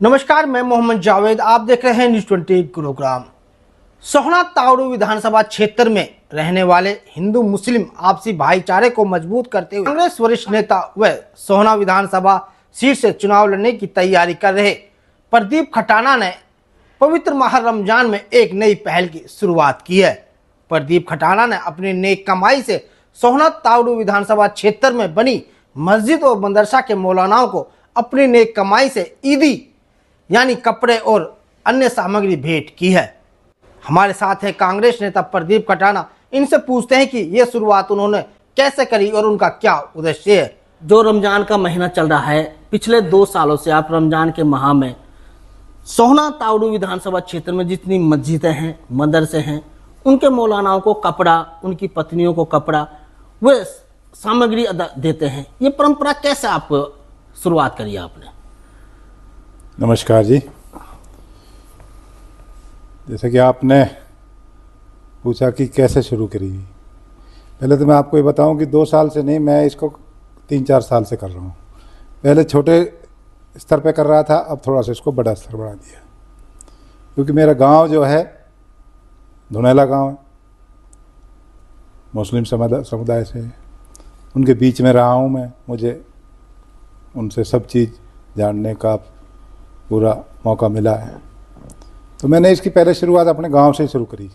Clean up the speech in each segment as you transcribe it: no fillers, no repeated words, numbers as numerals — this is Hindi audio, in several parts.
नमस्कार, मैं मोहम्मद जावेद। आप देख रहे हैं न्यूज़ 20 गुरुग्राम। सोहना तावड़ू विधानसभा क्षेत्र में रहने वाले हिंदू मुस्लिम आपसी भाईचारे को मजबूत करते हुए कांग्रेस वरिष्ठ नेता व सोहना विधानसभा सीट से चुनाव लड़ने की तैयारी कर रहे प्रदीप खटाना ने पवित्र माह रमजान में एक नई पहल की शुरुआत की है। प्रदीप खटाना ने अपनी नेक कमाई से सोहना तावड़ू विधानसभा क्षेत्र में बनी मस्जिद और मदरसा के मौलानाओं को अपनी नेक कमाई से ईदी यानी कपड़े और अन्य सामग्री भेंट की है। हमारे साथ है कांग्रेस नेता प्रदीप खटाना। इनसे पूछते हैं कि ये शुरुआत उन्होंने कैसे करी और उनका क्या उद्देश्य है। जो रमजान का महीना चल रहा है, पिछले 2 सालों से आप रमजान के माह में सोहना तावड़ू विधानसभा क्षेत्र में जितनी मस्जिदें हैं, मदरसे हैं, उनके मौलानाओं को कपड़ा, उनकी पत्नियों को कपड़ा, वे सामग्री देते हैं। ये परंपरा कैसे आप शुरुआत करी आपने? नमस्कार जी। जैसे कि आपने पूछा कि कैसे शुरू करी, पहले तो मैं आपको ये बताऊं कि 2 साल से नहीं, मैं इसको 3-4 साल से कर रहा हूं। पहले छोटे स्तर पे कर रहा था, अब थोड़ा सा इसको बड़ा स्तर बढ़ा दिया, क्योंकि मेरा गांव जो है धुनेला गांव है, मुस्लिम समुदाय से, उनके बीच में रहा हूं मैं। मुझे उनसे सब चीज़ जानने का पूरा मौका मिला है। तो मैंने इसकी पहले शुरुआत अपने गांव से ही शुरू करी।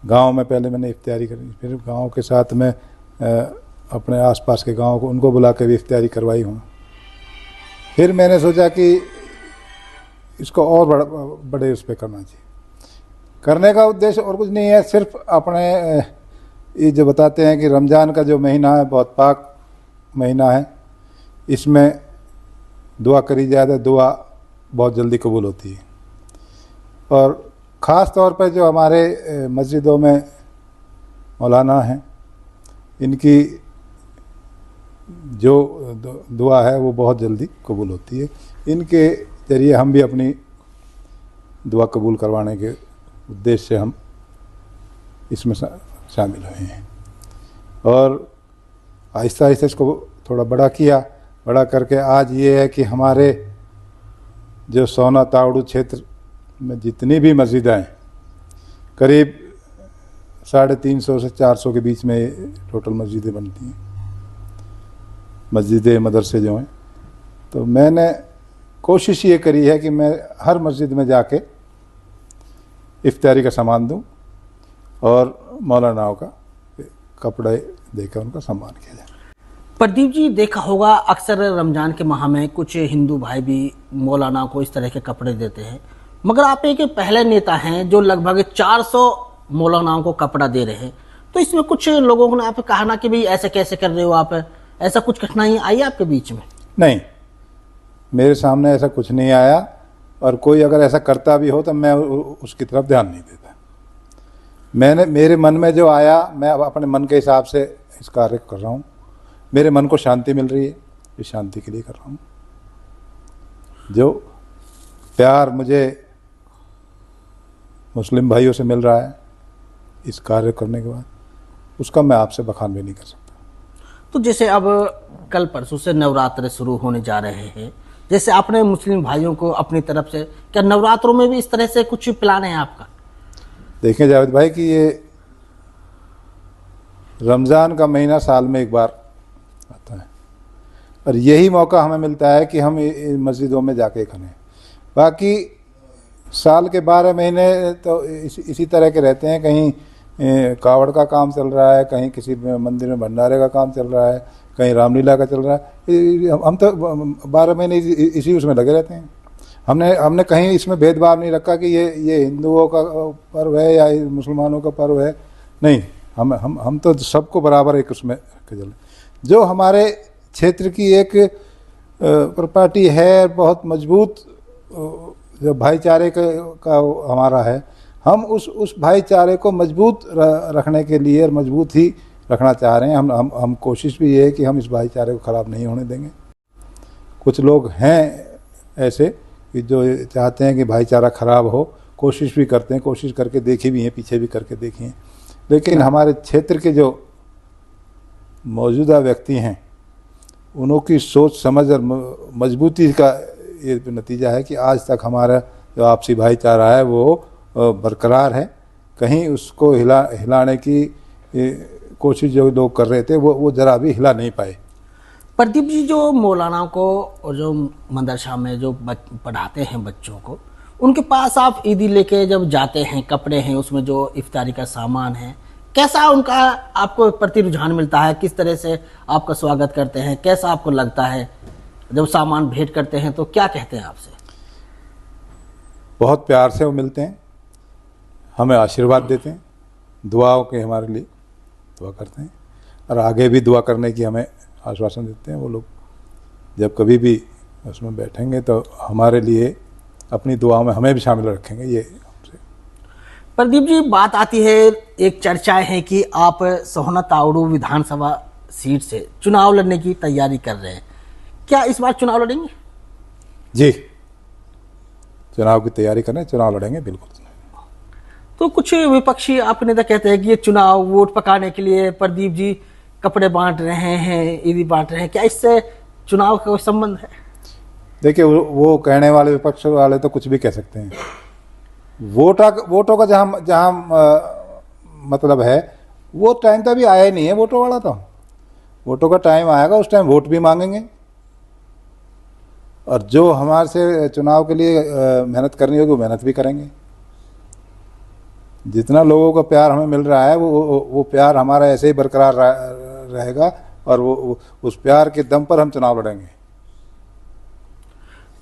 गांव में पहले मैंने इफ्तियारी करी, फिर गांव के साथ में अपने आसपास के गांव को उनको बुला के भी इफ्तियारी करवाई हूँ। फिर मैंने सोचा कि इसको और बड़े उस पर करना चाहिए। करने का उद्देश्य और कुछ नहीं है, सिर्फ अपने ये जो बताते हैं कि रमज़ान का जो महीना है बहुत पाक महीना है, इसमें दुआ करी जाए तो दुआ बहुत जल्दी कबूल होती है। और ख़ास तौर पर जो हमारे मस्जिदों में मौलाना हैं, इनकी जो दुआ है वो बहुत जल्दी कबूल होती है। इनके ज़रिए हम भी अपनी दुआ कबूल करवाने के उद्देश्य से हम इसमें शामिल हुए हैं। और आहिस्ता आहिस्ता इसको थोड़ा बड़ा किया। बड़ा करके आज ये है कि हमारे जो सोहना तावड़ू क्षेत्र में जितनी भी मस्जिदें हैं, करीब 350 से 400 के बीच में टोटल मस्जिदें बनती हैं, मस्जिदें मदरसे जो हैं। तो मैंने कोशिश ये करी है कि मैं हर मस्जिद में जाके इफ्तारी का सामान दूं और मौलानाओं का कपड़े देकर उनका सम्मान किया जाए। प्रदीप जी, देखा होगा अक्सर रमजान के माह में कुछ हिंदू भाई भी मौलाना को इस तरह के कपड़े देते हैं, मगर आप एक पहले नेता हैं जो लगभग 400 मौलानाओं को कपड़ा दे रहे हैं। तो इसमें कुछ लोगों ने आप कहा ना कि भाई ऐसे कैसे कर रहे हो आप, ऐसा कुछ कठिनाई आई आपके बीच में? नहीं, मेरे सामने ऐसा कुछ नहीं आया, और कोई अगर ऐसा करता भी हो तो मैं उसकी तरफ ध्यान नहीं देता। मेरे मन में जो आया, मैं अब अपने मन के हिसाब से इस कार्य कर रहा हूँ। मेरे मन को शांति मिल रही है, इस शांति के लिए कर रहा हूँ। जो प्यार मुझे मुस्लिम भाइयों से मिल रहा है इस कार्य करने के बाद, उसका मैं आपसे बखान भी नहीं कर सकता। तो जैसे अब कल परसों से नवरात्र शुरू होने जा रहे हैं, जैसे आपने मुस्लिम भाइयों को अपनी तरफ से, क्या नवरात्रों में भी इस तरह से कुछ प्लान है आपका? देखें जावेद भाई कि ये रमज़ान का महीना साल में एक बार आता है, और यही मौका हमें मिलता है कि हम मस्जिदों में जाके करें। बाकी साल के 12 महीने तो इसी तरह के रहते हैं। कहीं कावड़ का काम चल रहा है, कहीं किसी मंदिर में भंडारे का काम चल रहा है, कहीं रामलीला का चल रहा है। हम तो 12 महीने इसी उसमें लगे रहते हैं। हमने कहीं इसमें भेदभाव नहीं रखा कि ये हिंदुओं का पर्व है या मुसलमानों का पर्व है। नहीं, हम तो सबको बराबर एक उसमें रखे चले। जो हमारे क्षेत्र की एक प्रॉपर्टी है, बहुत मजबूत जो भाईचारे का हमारा है, हम उस भाईचारे को मजबूत रखने के लिए और मजबूत ही रखना चाह रहे हैं। हम कोशिश भी ये है कि हम इस भाईचारे को ख़राब नहीं होने देंगे। कुछ लोग हैं ऐसे कि जो चाहते हैं कि भाईचारा ख़राब हो, कोशिश भी करते हैं, कोशिश करके देखी भी हैं, पीछे भी करके देखी हैं। लेकिन हमारे क्षेत्र के जो मौजूदा व्यक्ति हैं, उनकी सोच समझ और मजबूती का ये नतीजा है कि आज तक हमारा जो आपसी भाईचारा है वो बरकरार है। कहीं उसको हिलाने की कोशिश जो लोग कर रहे थे वो जरा भी हिला नहीं पाए। प्रदीप जी, जो मौलाना को और जो मदरसा में जो पढ़ाते हैं बच्चों को, उनके पास आप ईदी लेके जब जाते हैं, कपड़े हैं उसमें जो इफ्तारी का सामान है, कैसा उनका आपको प्रति रुझान मिलता है? किस तरह से आपका स्वागत करते हैं? कैसा आपको लगता है जब सामान भेंट करते हैं तो क्या कहते हैं आपसे? बहुत प्यार से वो मिलते हैं, हमें आशीर्वाद देते हैं, दुआओं के हमारे लिए दुआ करते हैं और आगे भी दुआ करने की हमें आश्वासन देते हैं। वो लोग जब कभी भी उसमें बैठेंगे तो हमारे लिए अपनी दुआओं में हमें भी शामिल रखेंगे। ये हमसे। प्रदीप जी, बात आती है, एक चर्चाएं है कि आप सोहना तावड़ू विधानसभा सीट से चुनाव लड़ने की तैयारी कर रहे हैं। क्या इस बार चुनाव लड़ेंगे? जी, चुनाव की तैयारी कर रहे हैं, चुनाव लड़ेंगे बिल्कुल। तो कुछ विपक्षी आप नेता कहते हैं कि ये चुनाव वोट पकाने के लिए प्रदीप जी कपड़े बांट रहे हैं, ईदी बांट रहे हैं। क्या इससे चुनाव का कोई संबंध है? देखिए, वो कहने वाले विपक्ष वाले तो कुछ भी कह सकते हैं। वोटों का जहाँ मतलब है, वो टाइम तो अभी आया ही नहीं है वोटों वाला। तो वोटों का टाइम आएगा, उस टाइम वोट भी मांगेंगे और जो हमारे से चुनाव के लिए मेहनत करनी होगी वो मेहनत भी करेंगे। जितना लोगों का प्यार हमें मिल रहा है वो प्यार हमारा ऐसे ही बरकरार रहेगा और वो उस प्यार के दम पर हम चुनाव लड़ेंगे।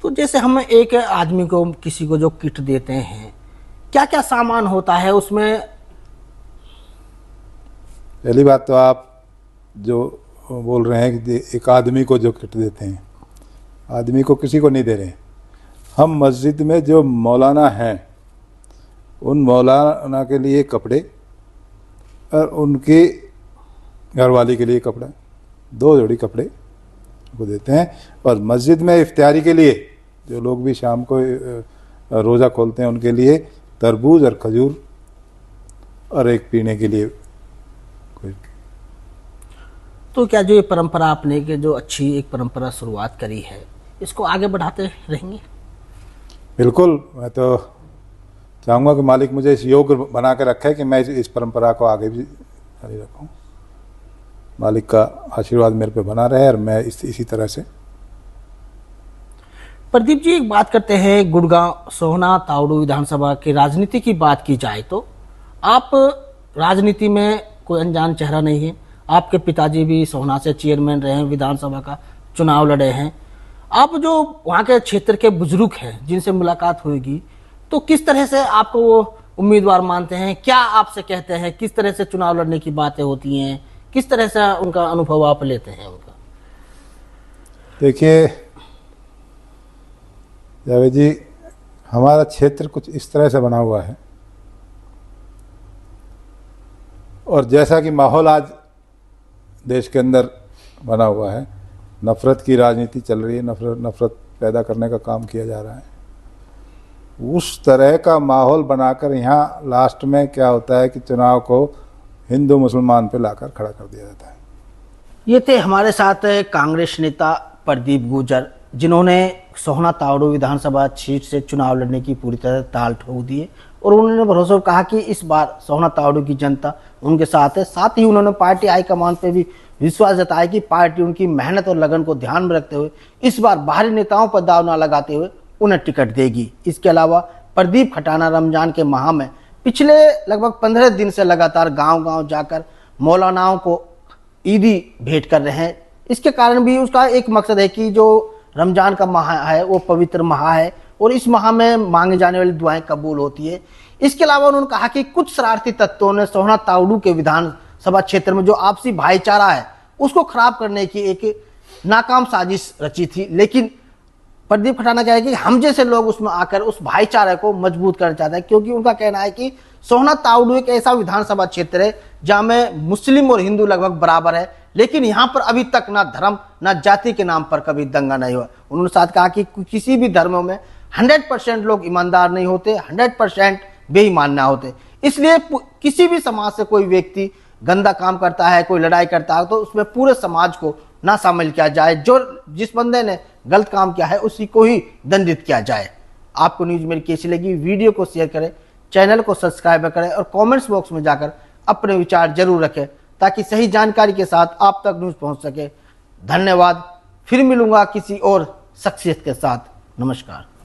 तो जैसे हम एक आदमी को, किसी को जो किट देते हैं, क्या क्या सामान होता है उसमें? पहली बात तो आप जो बोल रहे हैं कि एक आदमी को जो किट देते हैं, आदमी को किसी को नहीं दे रहे हैं। हम मस्जिद में जो मौलाना हैं उन मौलाना के लिए कपड़े और उनकी घरवाली के लिए कपड़ा, 2 जोड़ी कपड़े को देते हैं। और मस्जिद में इफ्तारी के लिए जो लोग भी शाम को रोज़ा खोलते हैं उनके लिए तरबूज और खजूर और एक पीने के लिए कोई। तो क्या जो ये परंपरा आपने कि जो अच्छी एक परंपरा शुरुआत करी है, इसको आगे बढ़ाते रहेंगे? बिल्कुल, मैं तो चाहूँगा कि मालिक मुझे इस योग्य बना के रखे कि मैं इस परंपरा को आगे भी जारी रखूँ। मालिक का आशीर्वाद मेरे पे बना रहे और मैं इसी तरह से। प्रदीप जी, एक बात करते हैं, गुड़गांव सोहना तावड़ू विधानसभा की राजनीति की बात की जाए तो आप राजनीति में कोई अनजान चेहरा नहीं है। आपके पिताजी भी सोहना से चेयरमैन रहे हैं, विधानसभा का चुनाव लड़े हैं। आप जो वहाँ के क्षेत्र के बुजुर्ग हैं जिनसे मुलाकात होगी, तो किस तरह से आपको वो उम्मीदवार मानते हैं? क्या आपसे कहते हैं? किस तरह से चुनाव लड़ने की बातें होती हैं? किस तरह से उनका अनुभव आप लेते हैं उनका? देखिए जावेद जी, हमारा क्षेत्र कुछ इस तरह से बना हुआ है और जैसा कि माहौल आज देश के अंदर बना हुआ है, नफरत की राजनीति चल रही है, नफरत पैदा करने का काम किया जा रहा है। उस तरह का माहौल बनाकर यहाँ लास्ट में क्या होता है कि चुनाव को हिंदू मुसलमान पे लाकर खड़ा कर दिया जाता है। ये थे हमारे साथ कांग्रेस नेता प्रदीप गुर्जर, जिन्होंने सोहना तावड़ू विधानसभा सीट से चुनाव लड़ने की पूरी तरह ताल ठोक दी है और उन्होंने भरोसा कहा कि इस बार सोहना तावड़ू की जनता उनके साथ है। साथ ही उन्होंने पार्टी हाईकमान पे भी विश्वास जताया कि पार्टी उनकी मेहनत और लगन को ध्यान में रखते हुए इस बार बाहरी नेताओं पर दाव न लगाते हुए उन्हें टिकट देगी। इसके अलावा प्रदीप खटाना रमजान के माह में पिछले लगभग 15 दिन से लगातार गांव-गांव जाकर मौलानाओं को ईदी भेंट कर रहे हैं। इसके कारण भी उसका एक मकसद है कि जो रमजान का माह है वो पवित्र माह है और इस माह में मांगे जाने वाली दुआएं कबूल होती है। इसके अलावा उन्होंने कहा कि कुछ शरारती तत्वों ने सोहना तावड़ू के विधानसभा क्षेत्र में जो आपसी भाईचारा है उसको खराब करने की एक नाकाम साजिश रची थी, लेकिन प्रदीप खटाना कह रहे हैं कि हम जैसे लोग उसमें आकर उस भाईचारे को मजबूत करना चाहते हैं, क्योंकि उनका कहना है कि सोहना तावड़ू एक ऐसा विधानसभा क्षेत्र है जहां में मुस्लिम और हिंदू लगभग बराबर है, लेकिन यहाँ पर अभी तक ना धर्म ना जाति के नाम पर कभी दंगा नहीं हुआ। उन्होंने साथ कहा कि किसी भी धर्मों में 100% लोग ईमानदार नहीं होते, 100% बेईमान ना होते। इसलिए किसी भी समाज से कोई व्यक्ति गंदा काम करता है, कोई लड़ाई करता है, तो उसमें पूरे समाज को ना शामिल किया जाए। जो जिस बंदे ने गलत काम किया है उसी को ही दंडित किया जाए। आपको न्यूज मेरी कैसी लगी, वीडियो को शेयर करें, चैनल को सब्सक्राइब करें और कमेंट्स बॉक्स में जाकर अपने विचार जरूर रखें ताकि सही जानकारी के साथ आप तक न्यूज पहुंच सके। धन्यवाद। फिर मिलूंगा किसी और शख्सियत के साथ। नमस्कार।